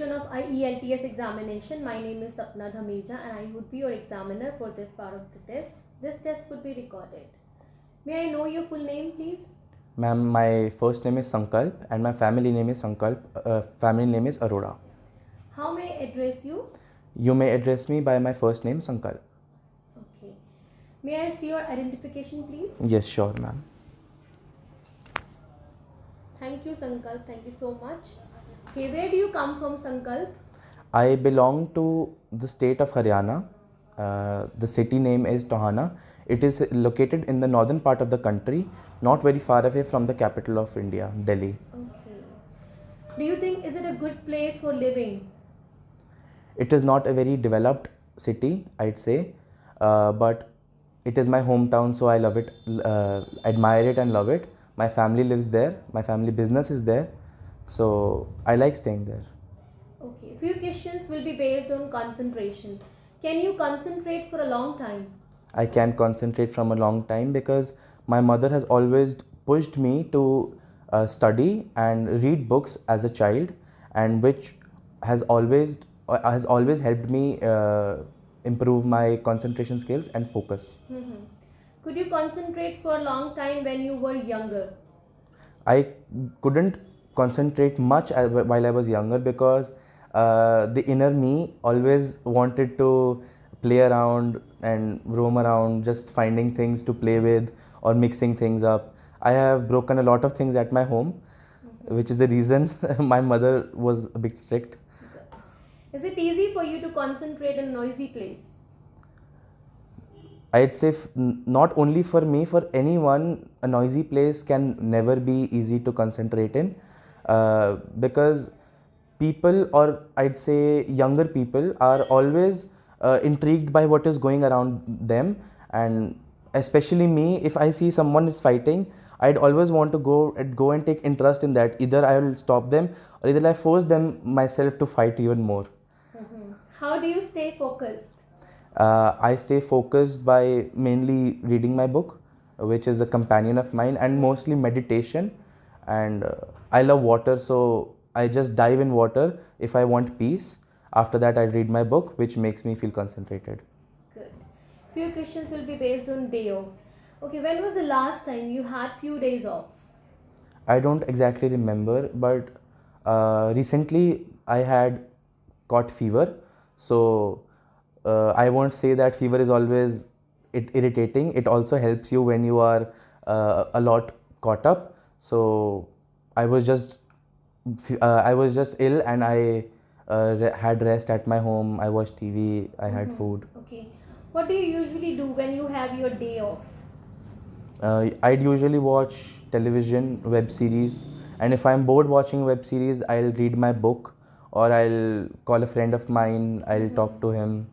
section of IELTS examination. My name is Sapna Dhamija and I would be your examiner for this part of the test. This test would be recorded. May I know your full name, please? Ma'am, my first name is Sankalp and my family name is Sankalp. Family name is Arora. How may I address you? You may address me by my first name, Sankalp. Okay. May I see your identification, please? Yes, sure, ma'am. Thank you, Sankalp. Thank you so much. Okay, where do you come from, Sankalp? I belong to the state of Haryana. The city name is Tohana. It is located in the northern part of the country, not very far away from the capital of India, Delhi. Okay. Do you think is it a good place for living? It is not a very developed city, I'd say, but it is my hometown, so I love it, admire it and love it. My family lives there, my family business is there, so I like staying there. Okay, few questions will be based on concentration. Can you concentrate for a long time? I can concentrate from a long time because my mother has always pushed me to study and read books as a child, and which has always helped me improve my concentration skills and focus. Could you concentrate for a long time when you were younger? I couldn't concentrate much while I was younger because the inner me always wanted to play around and roam around, just finding things to play with or mixing things up. I have broken a lot of things at my home, which is the reason my mother was a bit strict. Is it easy for you to concentrate in a noisy place? I'd say not only for me, for anyone, a noisy place can never be easy to concentrate in because people, or I'd say younger people, are always intrigued by what is going around them, and especially me, if I see someone is fighting, I'd always want to go and take interest in that. Either I will stop them or either I force them myself to fight even more. How do you stay focused? I stay focused by mainly reading my book, which is a companion of mine, and mostly meditation. And I love water, so I just dive in water if I want peace. After that, I read my book, which makes me feel concentrated. Good. Few questions will be based on day off. Okay, when was the last time you had few days off? I don't exactly remember, but recently I had caught fever. So I won't say that fever is always irritating. It also helps you when you are a lot caught up. So I was just ill, and I had rest at my home. I watched TV. I had food. Okay. What do you usually do when you have your day off? I'd usually watch television, web series, and if I'm bored watching web series, I'll read my book, or I'll call a friend of mine. I'll talk to him.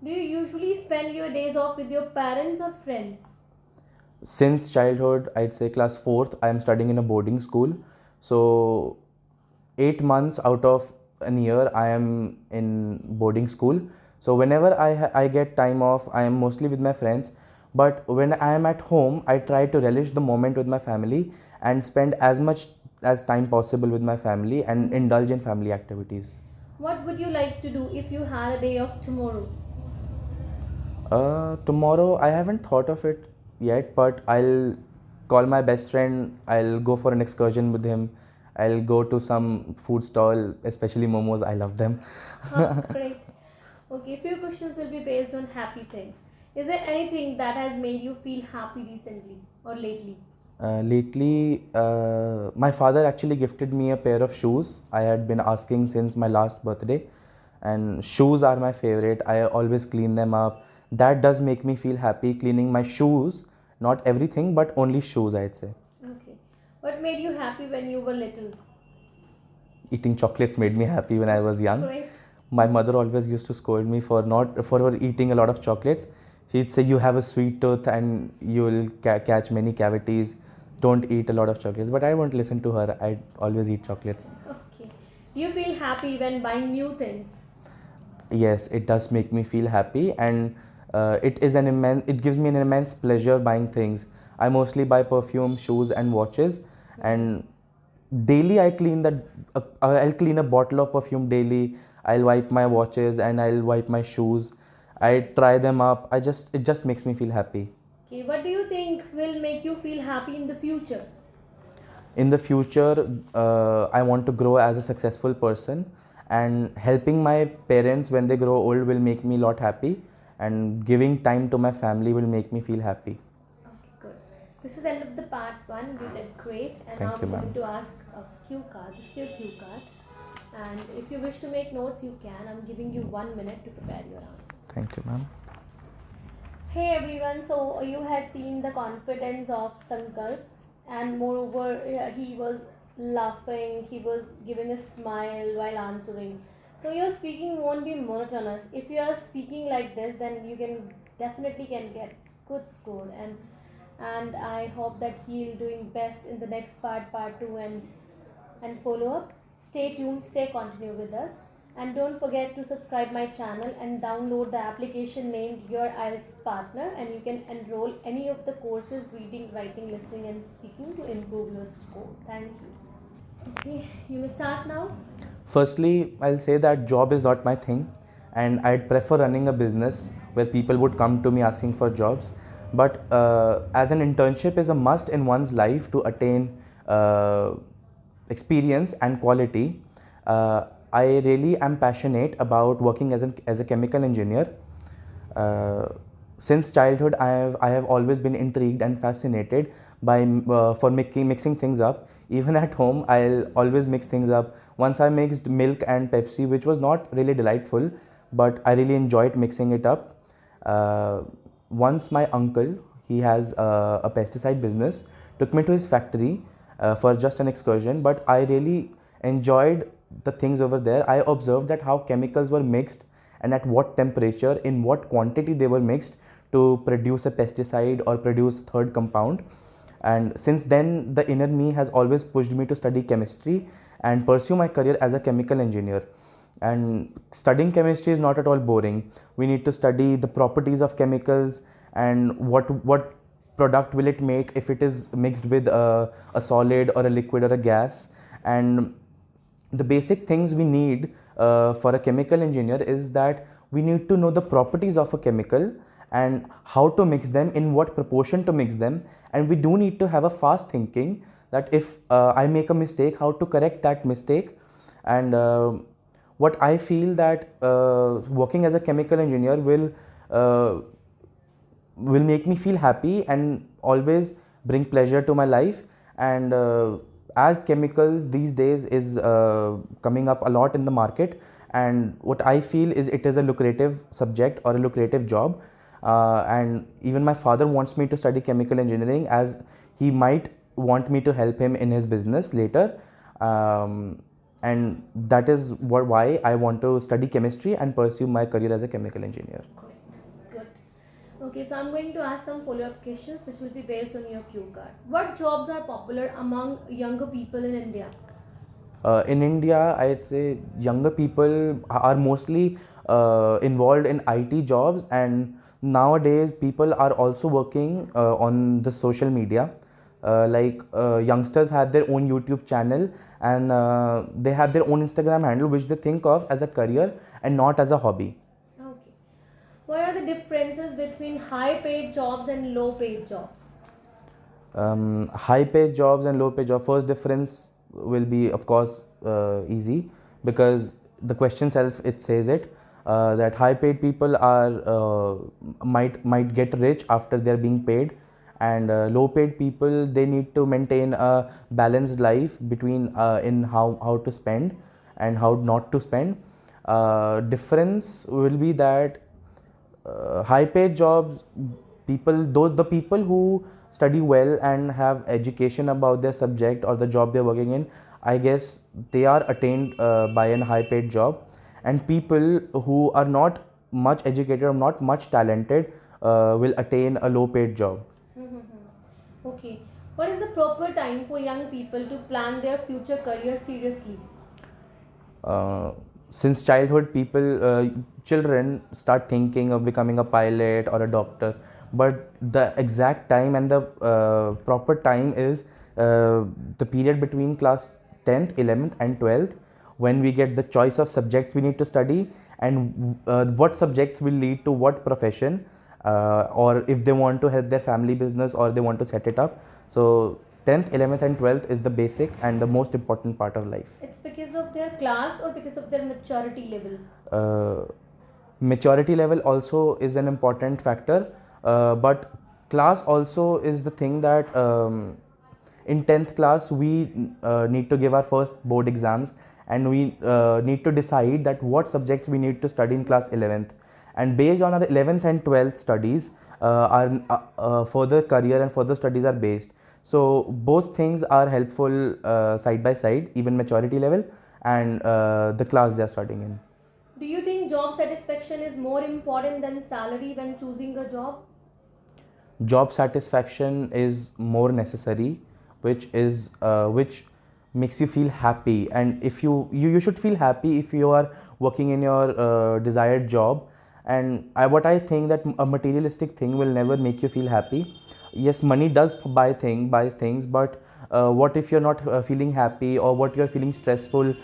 Do you usually spend your days off with your parents or friends? Since childhood, I'd say class 4th, I'm studying in a boarding school. So 8 months out of a year, I am in boarding school. So whenever I get time off, I am mostly with my friends. But when I am at home, I try to relish the moment with my family and spend as much as time possible with my family and indulge in family activities. What would you like to do if you had a day off tomorrow? Tomorrow, I haven't thought of it yet, but I'll call my best friend. I'll go for an excursion with him. I'll go to some food stall, especially momos. I love them. Oh, great. Okay, few questions will be based on happy things. Is there anything that has made you feel happy recently or lately? Lately, my father actually gifted me a pair of shoes. I had been asking since my last birthday, and shoes are my favorite. I always clean them up. That does make me feel happy, cleaning my shoes. Not everything, but only shoes, I'd say. Okay. What made you happy when you were little? Eating chocolates made me happy when I was young. Great. My mother always used to scold me for eating a lot of chocolates. She'd say, you have a sweet tooth and you will catch many cavities. Don't eat a lot of chocolates. But I won't listen to her. I always eat chocolates. Okay. Do you feel happy when buying new things? Yes, it does make me feel happy, and it gives me an immense pleasure buying things. I mostly buy perfume, shoes and watches, and daily I clean I'll clean a bottle of perfume daily. I'll wipe my watches and I'll wipe my shoes. I try them up. It just makes me feel happy. Okay, what do you think will make you feel happy in the future? In the future, I want to grow as a successful person, and helping my parents when they grow old will make me a lot happy, and giving time to my family will make me feel happy. Okay, good. This is end of the part 1. You did great. And now Thank you, I'm going ma'am. to ask a cue card. This is your cue card. And if you wish to make notes, you can. I'm giving you 1 minute to prepare your answer. Thank you, ma'am. Hey everyone, so you had seen the confidence of Sankalp, and moreover, he was laughing, he was giving a smile while answering. So your speaking won't be monotonous. If you are speaking like this, then you can definitely can get good score, and I hope that he'll doing best in the next part 2, and follow up. Stay tuned, stay continue with us. And don't forget to subscribe my channel and download the application named Your IELTS Partner, and you can enroll any of the courses reading, writing, listening and speaking to improve your score. Thank you. Okay, you may start now. Firstly, I'll say that job is not my thing, and I'd prefer running a business where people would come to me asking for jobs. But as an internship is a must in one's life to attain experience and quality, I really am passionate about working as a chemical engineer. Since childhood, I have always been intrigued and fascinated by for mixing things up. Even at home, I'll always mix things up. Once I mixed milk and Pepsi, which was not really delightful, but I really enjoyed mixing it up. Once my uncle, he has a pesticide business, took me to his factory for just an excursion, but I really enjoyed the things over there. I observed that how chemicals were mixed and at what temperature, in what quantity they were mixed to produce a pesticide or produce third compound. And since then, the inner me has always pushed me to study chemistry and pursue my career as a chemical engineer. And studying chemistry is not at all boring. We need to study the properties of chemicals and what product will it make if it is mixed with a solid or a liquid or a gas. And the basic things we need for a chemical engineer is that we need to know the properties of a chemical and how to mix them, in what proportion to mix them, and we do need to have a fast thinking that if I make a mistake, how to correct that mistake. And what I feel that working as a chemical engineer will make me feel happy and always bring pleasure to my life. And as chemicals these days is coming up a lot in the market, and what I feel is it is a lucrative subject or a lucrative job, and even my father wants me to study chemical engineering as he might want me to help him in his business later, and that is why I want to study chemistry and pursue my career as a chemical engineer. Good. Okay, so I'm going to ask some follow-up questions which will be based on your cue card. What jobs are popular among younger people in India? In India, I'd say younger people are mostly involved in IT jobs, and nowadays people are also working on the social media. Youngsters have their own YouTube channel, and they have their own Instagram handle which they think of as a career and not as a hobby. Okay. What are the differences between high-paid jobs and low-paid jobs? High paid jobs and low paid jobs, first difference will be of course easy, because the question self it says it, that high paid people are might get rich after they're being paid, and low paid people, they need to maintain a balanced life between in how to spend and how not to spend. Difference will be that high paid jobs, the people who study well and have education about their subject or the job they're working in, I guess they are attained by a high paid job. And people who are not much educated or not much talented will attain a low paid job. Okay. What is the proper time for young people to plan their future career seriously? Since childhood, children start thinking of becoming a pilot or a doctor, but the exact time and the proper time is the period between class 10th, 11th and 12th, when we get the choice of subjects we need to study, and what subjects will lead to what profession, or if they want to help their family business or they want to set it up. So 10th, 11th and 12th is the basic and the most important part of life. It's because of their class or because of their maturity level? Maturity level also is an important factor, but class also is the thing that in 10th class we need to give our first board exams, and we need to decide that what subjects we need to study in class 11th, and based on our 11th and 12th studies, our further career and further studies are based. So both things are helpful side by side, even maturity level and the class they are studying in. Do you think job satisfaction is more important than salary when choosing a job? Job satisfaction is more necessary, which makes you feel happy, and if you should feel happy if you are working in your desired job. And what I think that a materialistic thing will never make you feel happy. Yes, money does buys things, but what if you're not feeling happy, or what you're feeling stressful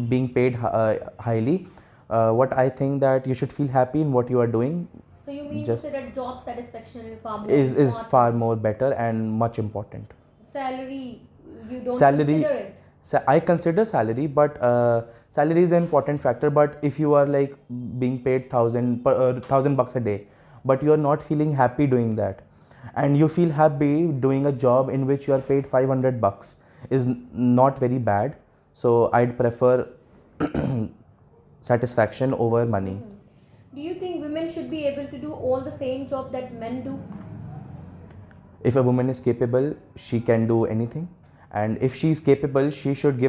being paid highly? What I think that you should feel happy in what you are doing. So you mean Just to say that job satisfaction is far more is important? far more better and much important. Salary, you don't Salary, consider it? I consider salary, but salary is an important factor. But if you are like being paid $1,000 a day, but you are not feeling happy doing that, and you feel happy doing a job in which you are paid $500, is not very bad. So I'd prefer satisfaction over money. Do you think women should be able to do all the same job that men do? If a woman is capable, she can do anything, and if she is capable, she should be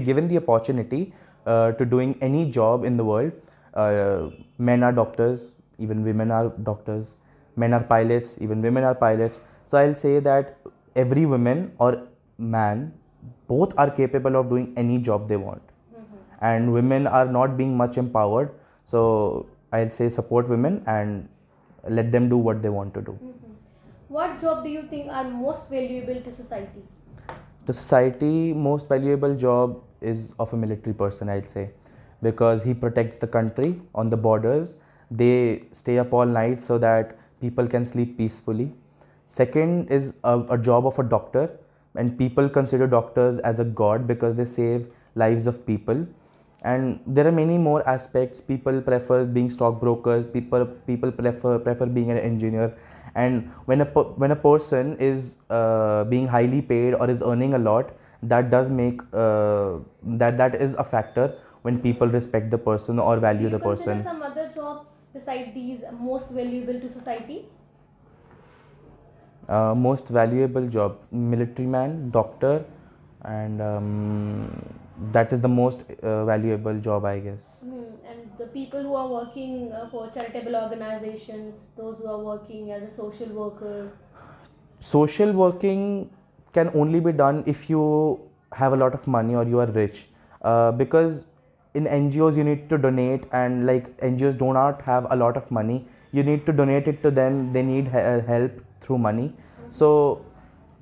given the opportunity to doing any job in the world. Men are doctors, even women are doctors. Men are pilots, even women are pilots. So I'll say that every woman or man, both are capable of doing any job they want, and women are not being much empowered. So I'll say support women and let them do what they want to do. What job do you think are most valuable to society? To society, most valuable job is of a military person, I'd say, because he protects the country on the borders. They stay up all night so that people can sleep peacefully. Second is a job of a doctor, and people consider doctors as a god because they save lives of people. And there are many more aspects. People prefer being stockbrokers, people prefer being an engineer. And when a person is being highly paid or is earning a lot, that does make that is a factor when people respect the person or value the Do you consider person. some other jobs beside these most valuable to society? Most valuable job, military man, doctor, and that is the most valuable job, I guess. And the people who are working for charitable organizations, those who are working as a social worker. Social working can only be done if you have a lot of money or you are rich, because in NGOs you need to donate, and like NGOs do not have a lot of money, you need to donate it to them. They need help through money. So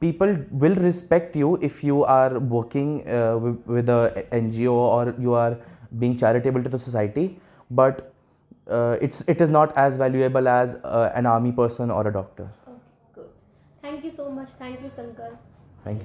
people will respect you if you are working with a NGO or you are being charitable to the society, but it is not as valuable as an army person or a doctor. Okay, good. Thank you so much. Thank you, Sankar.